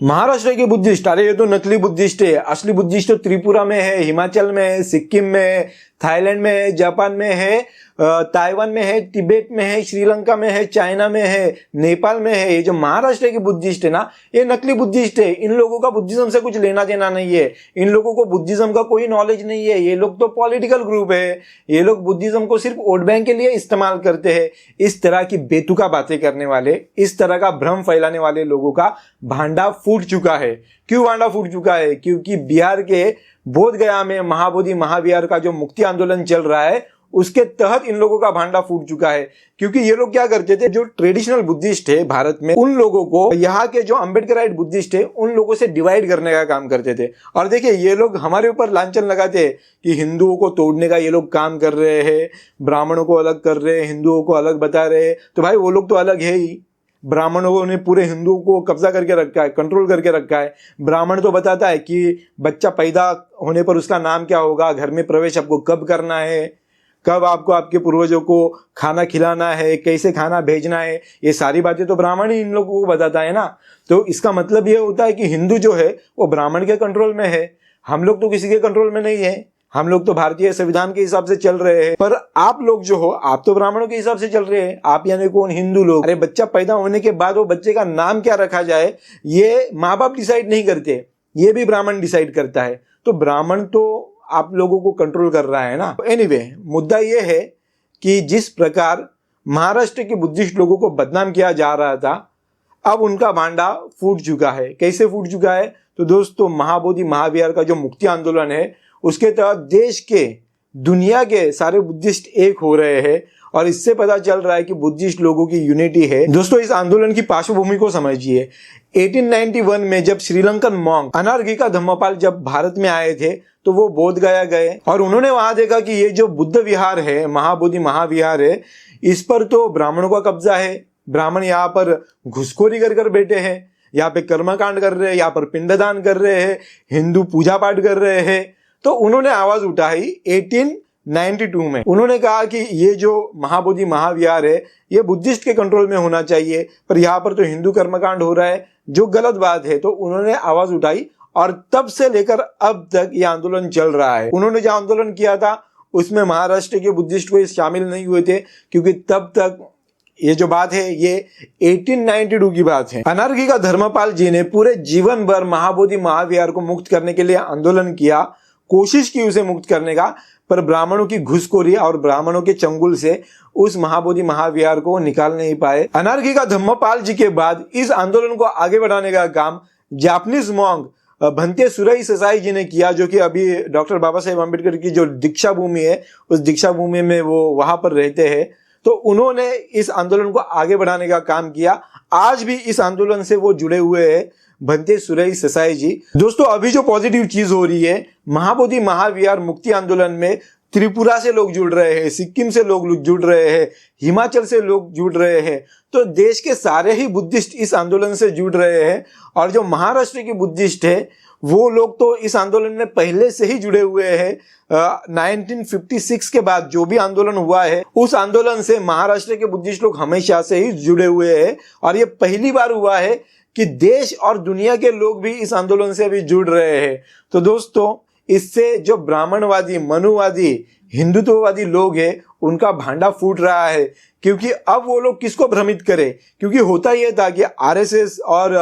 महाराष्ट्र के बुद्धिस्ट, अरे ये तो नकली बुद्धिस्ट है। असली बुद्धिस्ट तो त्रिपुरा में है, हिमाचल में है, सिक्किम में है, थाईलैंड में है, जापान में है, ताइवान में है, तिब्बत में है, श्रीलंका में है, चाइना में है, नेपाल में है। ये जो महाराष्ट्र के बुद्धिस्ट है ना, ये नकली बुद्धिस्ट है। इन लोगों का बुद्धिज्म से कुछ लेना देना नहीं है। इन लोगों को बुद्धिज्म का कोई नॉलेज नहीं है। ये लोग तो पॉलिटिकल ग्रुप है। ये लोग बुद्धिज्म को सिर्फ वोट बैंक के लिए इस्तेमाल करते हैं। इस तरह की बेतुका बातें करने वाले, इस तरह का भ्रम फैलाने वाले लोगों का भांडा फूट चुका है। क्यों भांडा फूट चुका है? क्योंकि बिहार के बोध गया में महाबोधि महाविहार का जो मुक्ति आंदोलन चल रहा है, उसके तहत इन लोगों का भांडा फूट चुका है। क्योंकि ये लोग क्या करते थे, जो ट्रेडिशनल बुद्धिस्ट है भारत में, उन लोगों को यहाँ के जो अम्बेडकराइट बुद्धिस्ट है, उन लोगों से डिवाइड करने का काम करते थे। और देखिए, ये लोग हमारे ऊपर लांछन लगाते हैं कि हिंदुओं को तोड़ने का ये लोग काम कर रहे हैं, ब्राह्मणों को अलग कर रहे हैं, हिंदुओं को अलग बता रहे हैं। तो भाई वो लोग तो अलग है ही। ब्राह्मणों ने पूरे हिंदुओं को कब्जा करके रखा है, कंट्रोल करके रखा है। ब्राह्मण तो बताता है कि बच्चा पैदा होने पर उसका नाम क्या होगा, घर में प्रवेश आपको कब करना है, कब आपको आपके पूर्वजों को खाना खिलाना है, कैसे खाना भेजना है, ये सारी बातें तो ब्राह्मण ही इन लोगों को बताता है ना। तो इसका मतलब ये होता है कि हिंदू जो है वो ब्राह्मण के कंट्रोल में है। हम लोग तो किसी के कंट्रोल में नहीं है। हम लोग तो भारतीय संविधान के हिसाब से चल रहे हैं। पर आप लोग जो हो, आप तो ब्राह्मणों के हिसाब से चल रहे हैं। आप यानी कौन? हिंदू लोग। अरे बच्चा पैदा होने के बाद वो बच्चे का नाम क्या रखा जाए, ये माँ बाप डिसाइड नहीं करते, ये भी ब्राह्मण डिसाइड करता है। तो ब्राह्मण तो आप लोगों को कंट्रोल कर रहा है ना। एनीवे, मुद्दा ये है कि जिस प्रकार महाराष्ट्र के बुद्धिस्ट लोगों को बदनाम किया जा रहा था, अब उनका भांडा फूट चुका है। कैसे फूट चुका है? तो दोस्तों, महाबोधि महाविहार का जो मुक्ति आंदोलन है, उसके तहत देश के, दुनिया के सारे बुद्धिस्ट एक हो रहे हैं। और इससे पता चल रहा है कि बुद्धिस्ट लोगों की यूनिटी है। दोस्तों, इस आंदोलन की पार्श्वभूमि को समझिए। 1891 में जब श्रीलंकन मॉन्क अनार्घिका धम्मपाल जब भारत में आए थे, तो वो बोध गया गए और उन्होंने वहां देखा कि ये जो बुद्ध विहार है, महाबोधि महाविहार है, इस पर तो ब्राह्मणों का कब्जा है। ब्राह्मण यहाँ पर घुसखोरी कर बैठे हैं, यहाँ पे कर्मकांड कर रहे हैं, यहाँ पर पिंडदान कर रहे हैं, हिंदू पूजा पाठ कर रहे हैं। तो उन्होंने आवाज उठाई 1892 में। उन्होंने कहा कि ये जो महाबोधि महाविहार है, ये बुद्धिस्ट के कंट्रोल में होना चाहिए, पर यहाँ पर तो हिंदू कर्मकांड हो रहा है, जो गलत बात है। तो उन्होंने आवाज उठाई और तब से लेकर अब तक ये आंदोलन चल रहा है। उन्होंने जो आंदोलन किया था, उसमें महाराष्ट्र के बुद्धिस्ट कोई शामिल नहीं हुए थे, क्योंकि तब तक ये जो बात है, ये 1892 की बात है। अनार्घिका धर्मपाल जी ने पूरे जीवन भर महाबोधि महाविहार को मुक्त करने के लिए आंदोलन किया, कोशिश की उसे मुक्त करने का, पर ब्राह्मणों की घुसखोरी और ब्राह्मणों के चंगुल से उस महाबोधि महाविहार को निकाल नहीं पाए। अनार्घिका धम्मपाल जी के बाद इस आंदोलन को आगे बढ़ाने का काम जापानीज मॉन्क भंते सुरई ससाई जी ने किया, जो कि अभी डॉक्टर बाबा साहेब अम्बेडकर की जो दीक्षा भूमि है, उस दीक्षा भूमि में वो वहां पर रहते हैं। तो उन्होंने इस आंदोलन को आगे बढ़ाने का काम किया। आज भी इस आंदोलन से वो जुड़े हुए हैं, भंते सुरई ससाई जी। दोस्तों, अभी जो पॉजिटिव चीज हो रही है, महाबोधि महाविहार मुक्ति आंदोलन में त्रिपुरा से लोग जुड़ रहे हैं, सिक्किम से लोग जुड़ रहे हैं, हिमाचल से लोग जुड़ रहे हैं। तो देश के सारे ही बुद्धिस्ट इस आंदोलन से जुड़ रहे हैं। और जो महाराष्ट्र के बुद्धिस्ट है, वो लोग तो इस आंदोलन में पहले से ही जुड़े हुए हैं। 1956 के बाद जो भी आंदोलन हुआ है, उस आंदोलन से महाराष्ट्र के बुद्धिस्ट लोग हमेशा से ही जुड़े हुए हैं। और ये पहली बार हुआ है कि देश और दुनिया के लोग भी इस आंदोलन से अभी जुड़ रहे हैं। तो दोस्तों, इससे जो ब्राह्मणवादी, मनुवादी, हिंदुत्ववादी लोग हैं, उनका भांडा फूट रहा है। क्योंकि अब वो लोग किसको भ्रमित करें? क्योंकि होता यह था कि आरएसएस और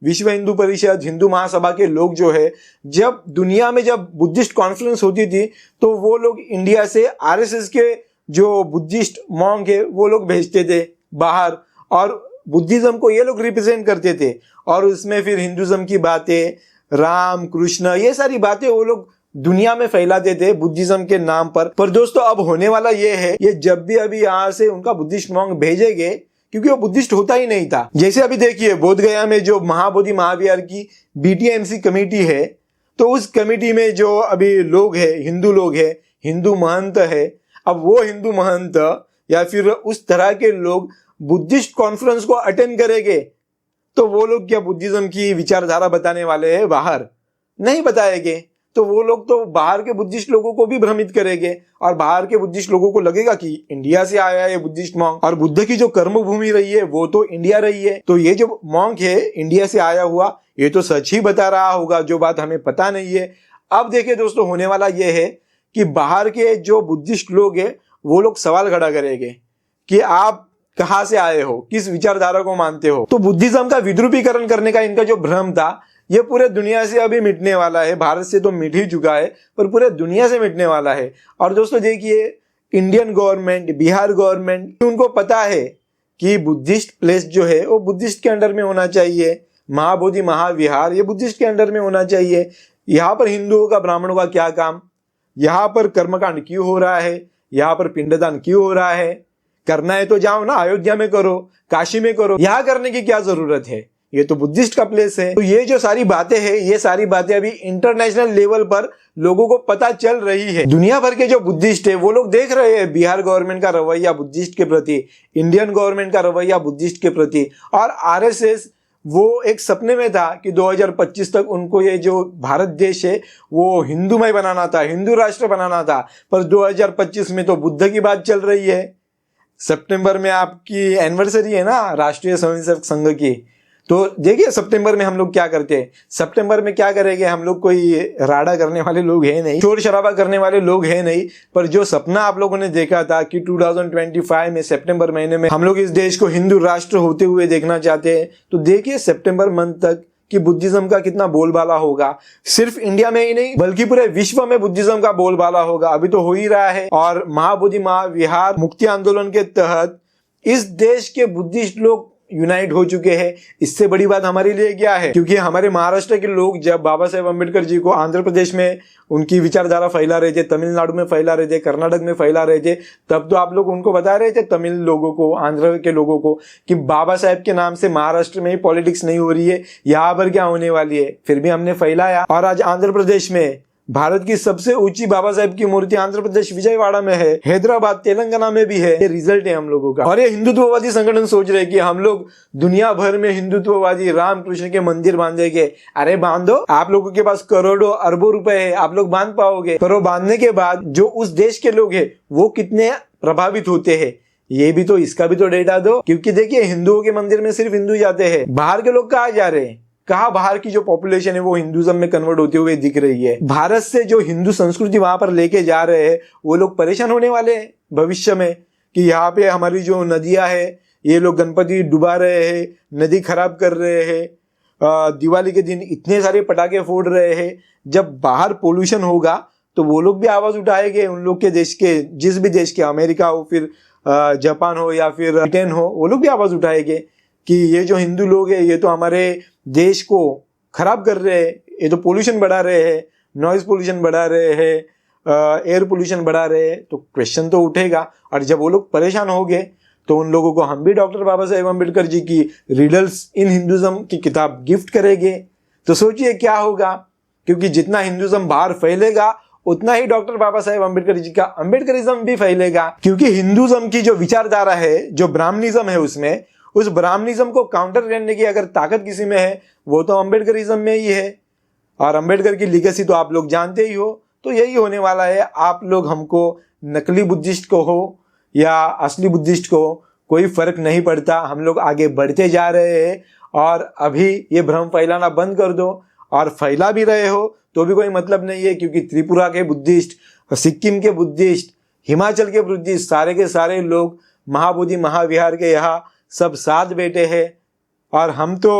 विश्व हिंदू परिषद, हिंदू महासभा के लोग जो है, जब दुनिया में जब बुद्धिस्ट कॉन्फ्रेंस होती थी, तो वो लोग इंडिया से आरएसएस के जो बुद्धिस्ट मॉन्क है, वो लोग भेजते थे बाहर, और बुद्धिज्म को ये लोग रिप्रेजेंट करते थे। और उसमें फिर हिंदुज्म की बातें, राम कृष्ण, ये सारी बातें वो लोग दुनिया में फैलाते थे बुद्धिज्म के नाम पर दोस्तों, अब होने वाला ये है, ये जब भी अभी यहाँ से उनका बुद्धिस्ट मॉन्क भेजेंगे, क्योंकि वो बुद्धिस्ट होता ही नहीं था। जैसे अभी देखिए, बोध गया में जो महाबोधि महाविहार की बीटीएमसी कमेटी है, तो उस कमेटी में जो अभी लोग हैं, हिंदू लोग हैं, हिंदू महंत है। अब वो हिंदू महंत या फिर उस तरह के लोग बुद्धिस्ट कॉन्फ्रेंस को अटेंड करेंगे, तो वो लोग क्या बुद्धिज्म की विचारधारा बताने वाले हैं? बाहर नहीं बताएंगे। तो वो लोग तो बाहर के बुद्धिस्ट लोगों को भी भ्रमित करेंगे और बाहर के बुद्धिस्ट लोगों को लगेगा कि इंडिया से आया है बुद्धिस्ट मॉन्क, और बुद्ध की जो कर्म भूमि रही है वो तो इंडिया रही है, तो ये जो मॉन्क है इंडिया से आया हुआ ये तो सच ही बता रहा होगा, जो बात हमें पता नहीं है। अब देखिए दोस्तों, होने वाला ये है कि बाहर के जो बुद्धिस्ट लोग हैं वो लोग सवाल खड़ा करेंगे कि आप कहाँ से आए हो, किस विचारधारा को मानते हो। तो बुद्धिज्म का विद्रूपीकरण करने का इनका जो भ्रम था ये पूरे दुनिया से अभी मिटने वाला है। भारत से तो मिट ही चुका है पर पूरे दुनिया से मिटने वाला है। और दोस्तों देखिए, इंडियन गवर्नमेंट, बिहार गवर्नमेंट, उनको पता है कि बुद्धिस्ट प्लेस जो है वो बुद्धिस्ट के अंडर में होना चाहिए, महाबोधि महाविहार ये बुद्धिस्ट के अंडर में होना चाहिए। यहाँ पर हिंदुओं का ब्राह्मणों का क्या काम, यहाँ पर कर्मकांड क्यों हो रहा है, यहाँ पर पिंडदान क्यों हो रहा है, करना है तो जाओ ना, अयोध्या में करो, काशी में करो, यहाँ करने की क्या जरूरत है, ये तो बुद्धिस्ट का प्लेस है। तो ये जो सारी बातें हैं ये सारी बातें अभी इंटरनेशनल लेवल पर लोगों को पता चल रही है। दुनिया भर के जो बुद्धिस्ट है वो लोग देख रहे हैं बिहार गवर्नमेंट का रवैया बुद्धिस्ट के प्रति, इंडियन गवर्नमेंट का रवैया बुद्धिस्ट के प्रति। और आरएसएस वो एक सपने में था कि 2025 तक उनको ये जो भारत देश है वो हिंदूमय बनाना था, हिंदू राष्ट्र बनाना था, पर 2025 में तो बुद्ध की बात चल रही है। सितंबर में आपकी एनिवर्सरी है ना राष्ट्रीय स्वयंसेवक संघ की, तो देखिए सितंबर में हम लोग क्या करते हैं। सितंबर में क्या करेंगे, हम लोग कोई राडा करने वाले लोग हैं नहीं, शोर शराबा करने वाले लोग हैं नहीं, पर जो सपना आप लोगों ने देखा था कि 2025 में सितंबर महीने में हम लोग इस देश को हिंदू राष्ट्र होते हुए देखना चाहते हैं, तो देखिए सितंबर मंथ तक कि बुद्धिज्म का कितना बोलबाला होगा। सिर्फ इंडिया में ही नहीं बल्कि पूरे विश्व में बुद्धिज्म का बोलबाला होगा, अभी तो हो ही रहा है। और महाबोधि महाविहार मुक्ति आंदोलन के तहत इस देश के बुद्धिस्ट लोग यूनाइट हो चुके हैं। इससे बड़ी बात हमारे लिए क्या है, क्योंकि हमारे महाराष्ट्र के लोग जब बाबा साहेब अम्बेडकर जी को आंध्र प्रदेश में उनकी विचारधारा फैला रहे थे, तमिलनाडु में फैला रहे थे, कर्नाटक में फैला रहे थे, तब तो आप लोग उनको बता रहे थे तमिल लोगों को, आंध्र के लोगों को, कि बाबा साहेब के नाम से महाराष्ट्र में ही पॉलिटिक्स नहीं हो रही है, यहाँ पर क्या होने वाली है। फिर भी हमने फैलाया और आज आंध्र प्रदेश में भारत की सबसे ऊंची बाबा साहेब की मूर्ति आंध्र प्रदेश विजयवाड़ा में है, हैदराबाद तेलंगाना में भी है। ये रिजल्ट है हम लोगों का। और ये हिंदुत्ववादी संगठन सोच रहे कि हम लोग दुनिया भर में हिंदुत्ववादी राम कृष्ण के मंदिर बांधेंगे। अरे बांधो, आप लोगों के पास करोड़ों अरबों रुपए है, आप लोग बांध पाओगे, पर वो बांधने के बाद जो उस देश के लोग हैं वो कितने प्रभावित होते हैं ये भी तो, इसका भी तो डेटा दो। क्योंकि देखिए हिंदुओं के मंदिर में सिर्फ हिंदू जाते हैं, बाहर के लोग कहाँ जा रहे हैं, कहा बाहर की जो पॉपुलेशन है वो हिंदुज्म में कन्वर्ट होते हुए दिख रही है। भारत से जो हिंदू संस्कृति वहां पर लेके जा रहे हैं वो लोग परेशान होने वाले हैं भविष्य में, कि यहाँ पे हमारी जो नदियां है ये लोग गणपति डुबा रहे हैं, नदी खराब कर रहे हैं, दिवाली के दिन इतने सारे पटाखे फोड़ रहे हैं। जब बाहर पोल्यूशन होगा तो वो लोग भी आवाज उठाएंगे, उन लोग के देश के, जिस भी देश के, अमेरिका हो, फिर जापान हो या फिर ब्रिटेन हो, वो लोग भी आवाज उठाएंगे कि ये जो हिंदू लोग हैं ये तो हमारे देश को खराब कर रहे हैं, ये तो पोल्यूशन बढ़ा रहे हैं, नॉइज पोल्यूशन बढ़ा रहे हैं, एयर पोल्यूशन बढ़ा रहे हैं। तो क्वेश्चन तो उठेगा। और जब वो लोग परेशान होंगे तो उन लोगों को हम भी डॉक्टर बाबा साहेब अम्बेडकर जी की रिडल्स इन हिंदुज्म की किताब गिफ्ट करेंगे। तो सोचिए क्या होगा, क्योंकि जितना हिंदुज्म बाहर फैलेगा उतना ही डॉक्टर बाबा साहेब अम्बेडकर जी का अम्बेडकरिज्म भी फैलेगा। क्योंकि हिंदुज्म की जो विचारधारा है, जो ब्राह्मणिज्म है, उसमें उस ब्राह्मणिज्म को काउंटर करने की अगर ताकत किसी में है वो तो अम्बेडकरिज्म में ही है। और अम्बेडकर की लीगेसी तो आप लोग जानते ही हो। तो यही होने वाला है। आप लोग हमको नकली बुद्धिस्ट को हो या असली बुद्धिस्ट को, कोई फर्क नहीं पड़ता, हम लोग आगे बढ़ते जा रहे हैं। और अभी ये भ्रम फैलाना बंद कर दो, और फैला भी रहे हो तो भी कोई मतलब नहीं है, क्योंकि त्रिपुरा के बुद्धिस्ट, सिक्किम के बुद्धिस्ट, हिमाचल के बुद्धिस्ट, सारे के सारे लोग महाबोधि महाविहार के यहाँ सब साथ बैठे हैं। और हम तो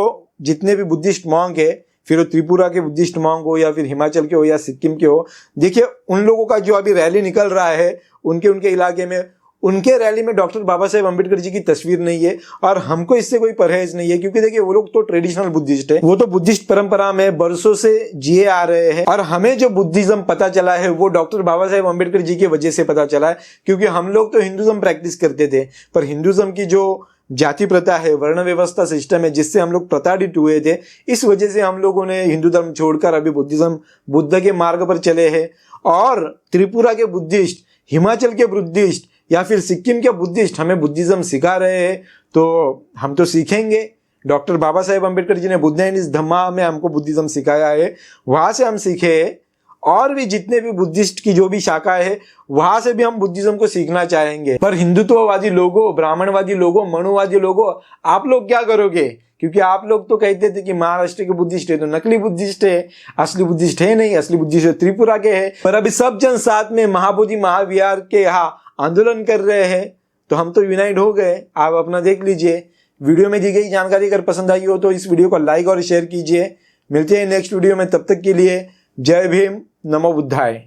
जितने भी बुद्धिस्ट मॉन्क है, फिर वो त्रिपुरा के बुद्धिस्ट मॉन्क हो या फिर हिमाचल के हो या सिक्किम के हो, देखिए उन लोगों का जो अभी रैली निकल रहा है उनके इलाके में, उनके रैली में डॉक्टर बाबा साहेब अम्बेडकर जी की तस्वीर नहीं है। और हमको इससे कोई परहेज नहीं है, क्योंकि देखिए वो लोग तो ट्रेडिशनल बुद्धिस्ट है, वो तो बुद्धिस्ट परंपरा में बरसों से जिए आ रहे हैं। और हमें जो बुद्धिज्म पता चला है वो डॉक्टर बाबा साहेब अम्बेडकर जी की वजह से पता चला है, क्योंकि हम लोग तो हिंदुज्म प्रैक्टिस करते थे, पर हिंदुज्म की जो जाति प्रथा है, वर्ण व्यवस्था सिस्टम है, जिससे हम लोग प्रताड़ित हुए थे, इस वजह से हम लोगों ने हिंदू धर्म छोड़कर अभी बुद्धिज्म, बुद्ध के मार्ग पर चले हैं। और त्रिपुरा के बुद्धिस्ट, हिमाचल के बुद्धिस्ट या फिर सिक्किम के बुद्धिस्ट हमें बुद्धिज्म सिखा रहे हैं, तो हम तो सीखेंगे। डॉक्टर बाबा साहेब अम्बेडकर जी ने बुद्ध एंड इस धम्मा में हमको बुद्धिज्म सिखाया है, वहां से हम सीखे। और भी जितने भी बुद्धिस्ट की जो भी शाखा है वहां से भी हम बुद्धिज्म को सीखना चाहेंगे। पर हिंदुत्ववादी लोगों, ब्राह्मणवादी लोगों, मनुवादी लोगों, आप लोग क्या करोगे? क्योंकि आप लोग तो कहते थे कि महाराष्ट्र के बुद्धिस्ट है तो नकली बुद्धिस्ट है, असली बुद्धिस्ट है नहीं, असली बुद्धिस्ट त्रिपुरा के है। पर अभी सब जन साथ में महाबोधि महाविहार के यहाँ आंदोलन कर रहे हैं तो हम तो यूनाइट हो गए। आप अपना देख लीजिए। वीडियो में दी गई जानकारी अगर पसंद आई हो तो इस वीडियो को लाइक और शेयर कीजिए। मिलते हैं नेक्स्ट वीडियो में, तब तक के लिए जय भीम, नमो बुद्धाय।